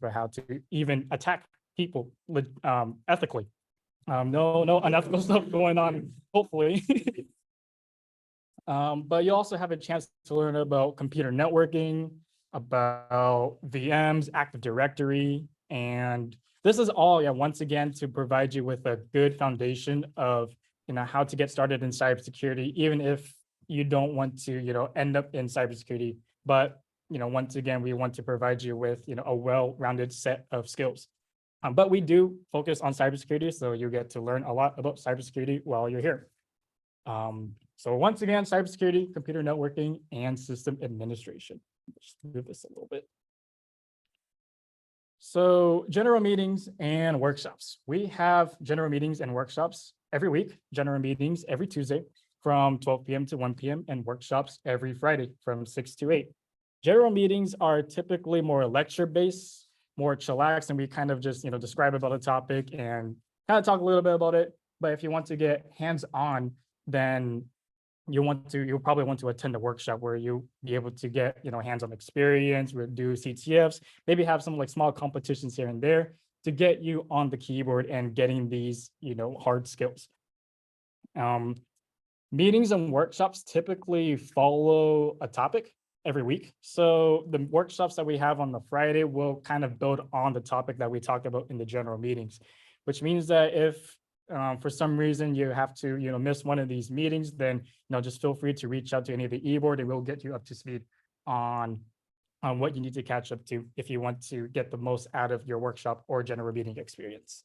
about how to even attack people ethically. No unethical stuff going on, hopefully. But you also have a chance to learn about computer networking, about VMs, Active Directory, and this is all, yeah, once again, to provide you with a good foundation of, how to get started in cybersecurity, even if you don't want to, end up in cybersecurity. But, once again, we want to provide you with, a well-rounded set of skills. But we do focus on cybersecurity, so you get to learn a lot about cybersecurity while you're here. So once again, cybersecurity, computer networking, and system administration. Just move this a little bit. So general meetings and workshops. We have general meetings and workshops every week, general meetings every Tuesday from 12 p.m. to 1 p.m. and workshops every Friday from 6 to 8. General meetings are typically more lecture-based, more chillax, and we kind of just, describe about a topic and kind of talk a little bit about it. But if you want to get hands-on, then you'll probably want to attend a workshop where you'll be able to get, hands-on experience, do CTFs, maybe have some like small competitions here and there to get you on the keyboard and getting these, hard skills. Meetings and workshops typically follow a topic every week. So the workshops that we have on the Friday will kind of build on the topic that we talked about in the general meetings, which means that if for some reason you have to, miss one of these meetings, then, just feel free to reach out to any of the eboard and we'll get you up to speed on what you need to catch up to if you want to get the most out of your workshop or general meeting experience.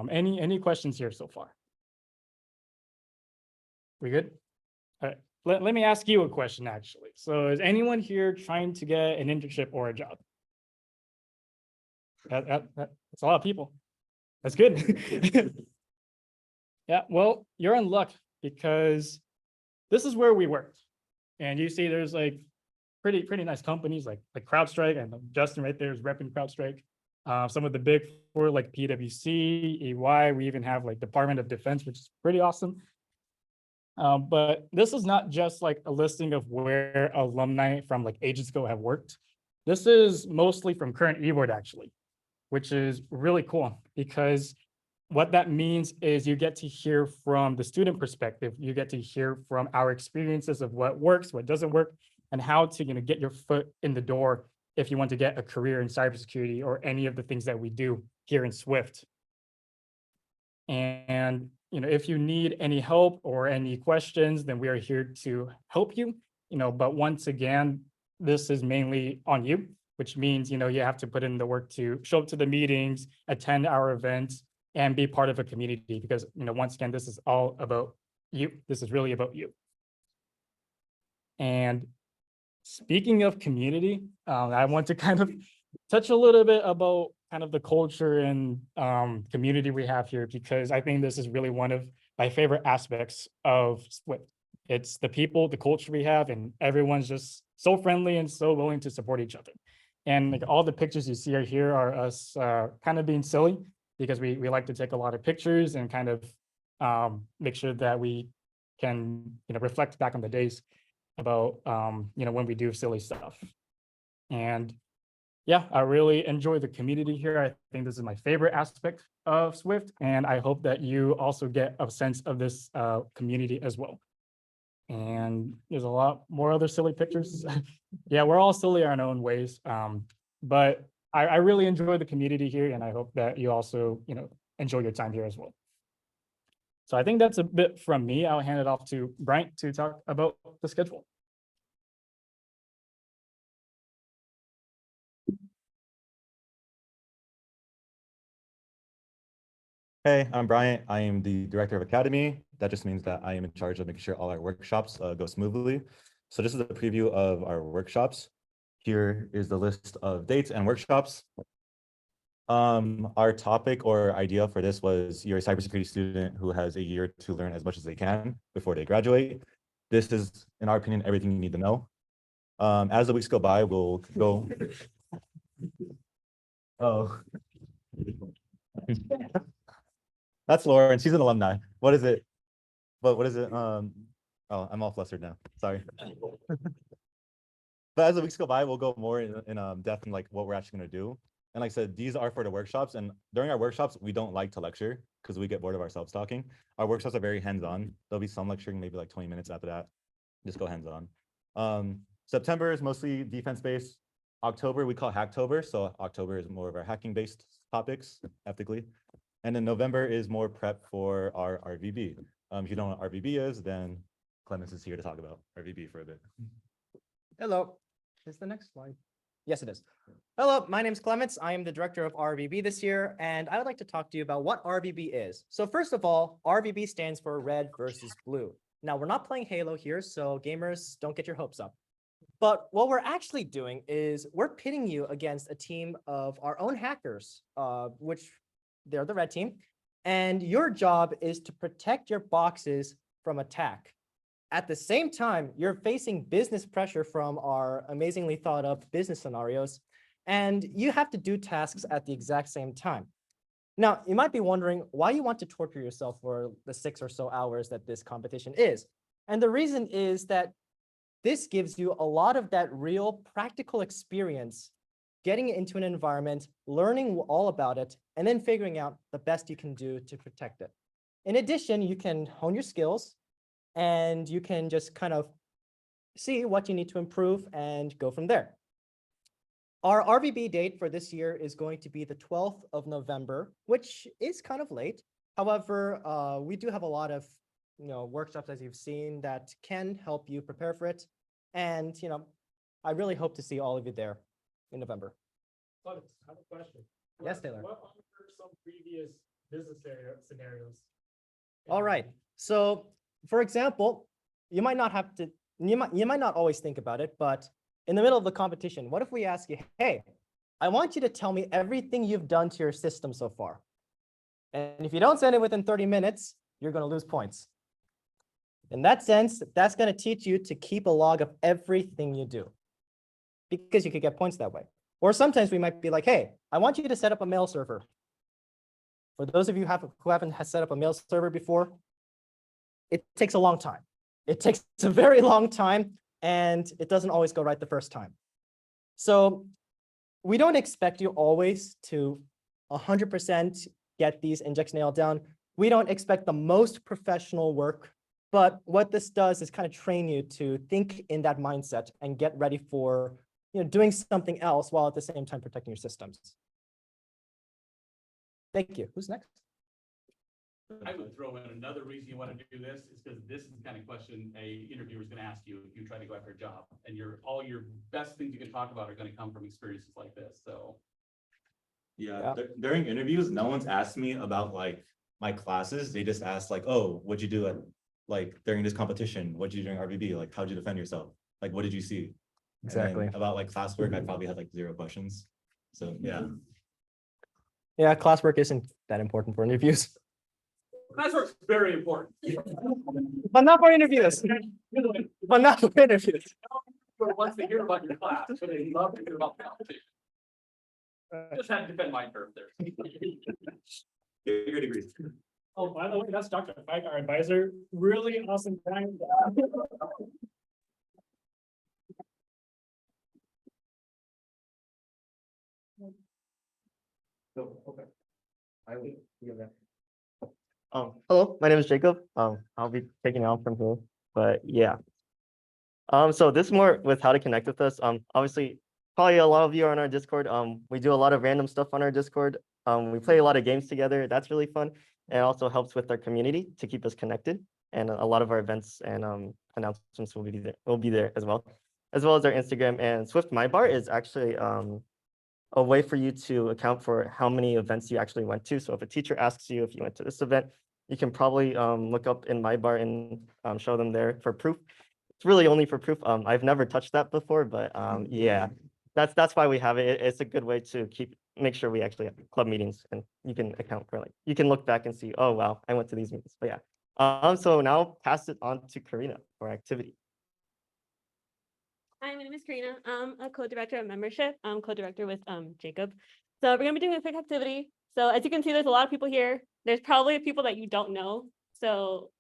Any questions here so far? We good? All right. Let me ask you a question, actually. So is anyone here trying to get an internship or a job? That's a lot of people. That's good. Yeah, well, you're in luck because this is where we work. And you see there's like pretty nice companies like CrowdStrike, and Justin right there is repping CrowdStrike. Some of the big four like PwC, EY, we even have like Department of Defense, which is pretty awesome. But this is not just like a listing of where alumni from like ages ago have worked. This is mostly from current eboard actually, which is really cool because what that means is you get to hear from the student perspective. You get to hear from our experiences of what works, what doesn't work, and how to get your foot in the door if you want to get a career in cybersecurity or any of the things that we do here in Swift. And if you need any help or any questions, then we are here to help you. But once again, this is mainly on you, which means you have to put in the work to show up to the meetings, attend our events, and be part of a community. Because once again, this is all about you. This is really about you. And speaking of community, I want to kind of touch a little bit about kind of the culture and community we have here, because I think this is really one of my favorite aspects of Swift. It's the people, the culture we have, and everyone's just so friendly and so willing to support each other. And like all the pictures you see here are us kind of being silly because we like to take a lot of pictures and kind of make sure that we can reflect back on the days about when we do silly stuff. And yeah, I really enjoy the community here. I think this is my favorite aspect of Swift, and I hope that you also get a sense of this community as well. And there's a lot more other silly pictures. Yeah, we're all silly in our own ways, but I really enjoy the community here, and I hope that you also enjoy your time here as well. So I think that's a bit from me. I'll hand it off to Bryant to talk about the schedule. Hey, I'm Bryant. I am the director of Academy. That just means that I am in charge of making sure all our workshops go smoothly. So this is a preview of our workshops. Here is the list of dates and workshops. Our topic or idea for this was you're a cybersecurity student who has a year to learn as much as they can before they graduate. This is, in our opinion, everything you need to know. As the weeks go by, we'll go. Oh. That's Lauren. She's an alumni. What is it? What is it? Oh, I'm all flustered now. Sorry. But as the weeks go by, we'll go more in depth in like what we're actually gonna do. And like I said, these are for the workshops. And during our workshops, we don't like to lecture because we get bored of ourselves talking. Our workshops are very hands-on. There'll be some lecturing, maybe like 20 minutes after that. Just go hands-on. September is mostly defense-based. October, we call Hacktober. So October is more of our hacking-based topics, ethically. And then November is more prep for our RVB. If you don't know what RVB is, then Clemens is here to talk about RVB for a bit. Hello, is the next slide? Yes, it is. Hello, my name is Clements. I am the director of RVB this year, and I would like to talk to you about what RVB is. So first of all, RVB stands for red versus blue. Now, we're not playing Halo here, so gamers, don't get your hopes up. But what we're actually doing is we're pitting you against a team of our own hackers, which they're the red team. And your job is to protect your boxes from attack. At the same time, you're facing business pressure from our amazingly thought up business scenarios, and you have to do tasks at the exact same time. Now, you might be wondering why you want to torture yourself for the 6 or so hours that this competition is. And the reason is that this gives you a lot of that real practical experience, getting into an environment, learning all about it, and then figuring out the best you can do to protect it. In addition, you can hone your skills, and you can just kind of see what you need to improve and go from there. Our RVB date for this year is going to be the 12th of November, which is kind of late. However, we do have a lot of workshops, as you've seen, that can help you prepare for it. And I really hope to see all of you there in November. I have a question. Yes, Taylor. What are some previous business scenarios? All right. So, for example, you might not always think about it, but in the middle of the competition, what if we ask you, hey, I want you to tell me everything you've done to your system so far. And if you don't send it within 30 minutes, you're going to lose points. In that sense, that's going to teach you to keep a log of everything you do, because you could get points that way. Or sometimes we might be like, hey, I want you to set up a mail server. For those of you who haven't set up a mail server before, it takes a long time. It takes a very long time, and it doesn't always go right the first time. So we don't expect you always to 100% get these injects nailed down. We don't expect the most professional work, but what this does is kind of train you to think in that mindset and get ready for doing something else while at the same time protecting your systems. Thank you. Who's next? I would throw in another reason you want to do this is because this is the kind of question a interviewer is going to ask you if you try to go after a job, and all your best things you can talk about are going to come from experiences like this. So yeah. During interviews, no one's asked me about like my classes. They just asked like, oh, what'd you do at like during this competition? What'd you do during RVB? Like, how'd you defend yourself? Like, what did you see? Exactly. About like classwork, I probably had like 0 questions. So yeah. Yeah, classwork isn't that important for interviews. classwork's very important. But not for interviews. But not for interviews. Once they hear about your class, so they love to hear about the competition. Just had to defend my turf there. Get your degrees. Oh, by the way, that's Dr. Fike, our advisor. Really awesome guy. Okay. I will give that. Hello, my name is Jacob. I'll be taking on from here, but yeah. So this is more with how to connect with us. Obviously, probably a lot of you are on our Discord. We do a lot of random stuff on our Discord. We play a lot of games together. That's really fun. And it also helps with our community to keep us connected. And a lot of our events and announcements will be there as well as our Instagram. And Swift My Bar is actually a way for you to account for how many events you actually went to. So if a teacher asks you if you went to this event, you can probably look up in My Bar and show them there for proof. It's really only for proof. I've never touched that before, but yeah, that's why we have it. It's a good way to make sure we actually have club meetings, and you can account for you can look back and see, oh wow, I went to these meetings. But yeah, so now I'll pass it on to Karina for activity. Hi, my name is Karina. I'm a co-director of membership. I'm co-director with Jacob. So we're gonna be doing a quick activity. So as you can see, there's a lot of people here. There's probably people that you don't know. So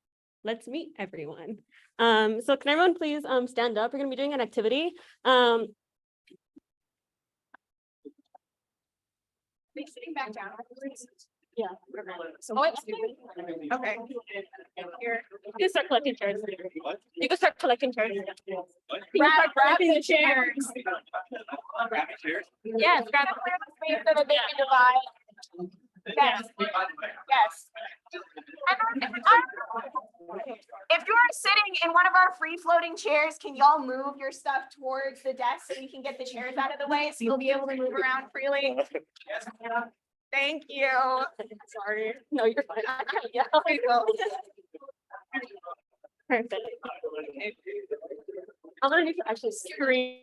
let's meet everyone. So can everyone please stand up? We're gonna be doing an activity. Sitting back down. Yeah. Oh, wait, okay. Here. You can start collecting chairs. You can start collecting chairs. You can Grab start collecting the chairs. Yes, grab the space so that they can divide. Yes, yes. If you're sitting in one of our free floating chairs, can y'all move your stuff towards the desk so we can get the chairs out of the way so you'll be able to move around freely? Thank you. Sorry. No, you're fine. Yeah. Perfect. I'm gonna need to actually scream.